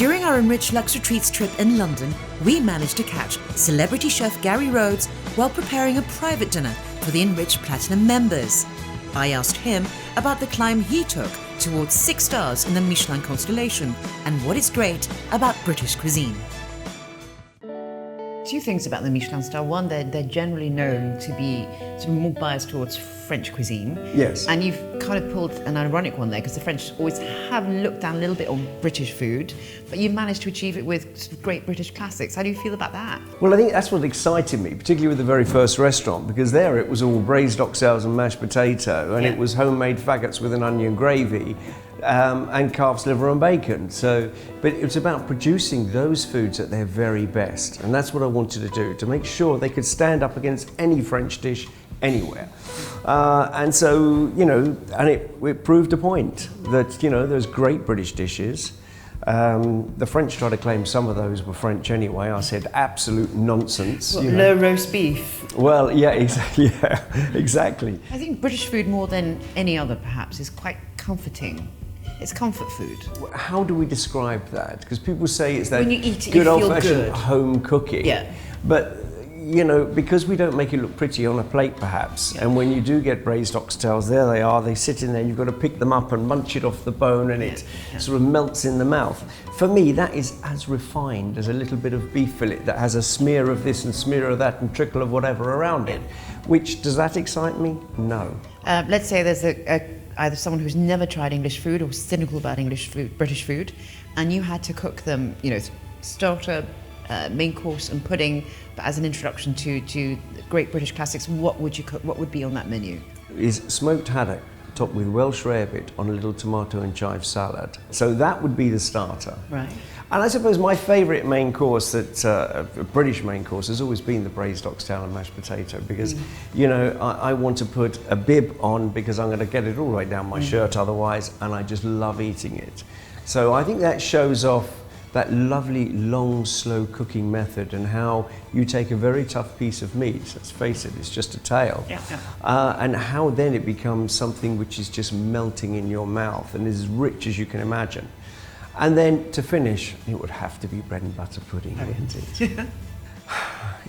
During our Enrich Luxe Retreats trip in London, we managed to catch celebrity chef Gary Rhodes while preparing a private dinner for the Enrich Platinum members. I asked him about the climb he took towards 6 stars in the Michelin constellation and what is great about British cuisine. Two things about the Michelin star. One, they're generally known to be sort of more biased towards French cuisine. Yes. And you've kind of pulled an ironic one there because the French always have looked down a little bit on British food, but you've managed to achieve it with sort of great British classics. How do you feel about that? Well, I think that's what excited me, particularly with the very first restaurant, because there it was all braised oxtails and mashed potato, and it was homemade faggots with an onion gravy. And calf's liver and bacon. But it's about producing those foods at their very best, and that's what I wanted to do, to make sure they could stand up against any French dish anywhere. And so, and it proved a point that, there's great British dishes. The French try to claim some of those were French anyway. I said absolute nonsense. Le roast beef. Well, yeah, exactly. I think British food, more than any other perhaps, is quite comforting. It's comfort food. How do we describe that? Because people say it's that when you eat it, good you feel old-fashioned good. home cooking. Yeah. But because we don't make it look pretty on a plate, perhaps, and when you do get braised oxtails, there they are. They sit in there. You've got to pick them up and munch it off the bone, and it sort of melts in the mouth. For me, that is as refined as a little bit of beef fillet that has a smear of this and smear of that and trickle of whatever around it. Which, does that excite me? No. Let's say there's either someone who's never tried English food or cynical about British food, and you had to cook them, starter, main course and pudding, but as an introduction to great British classics, what would you cook? What would be on that menu? Is smoked haddock topped with Welsh rarebit on a little tomato and chive salad. So that would be the starter. Right. And I suppose my favourite main course, a British main course, has always been the braised oxtail and mashed potato, because, I want to put a bib on because I'm going to get it all right down my shirt otherwise, and I just love eating it. So I think that shows off that lovely, long, slow cooking method, and how you take a very tough piece of meat, let's face it, it's just a tail, and how then it becomes something which is just melting in your mouth and is as rich as you can imagine. And then to finish, it would have to be bread and butter pudding, wouldn't it?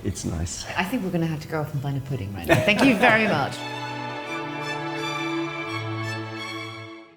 It's nice. I think we're going to have to go off and find a pudding right now. Thank you very much.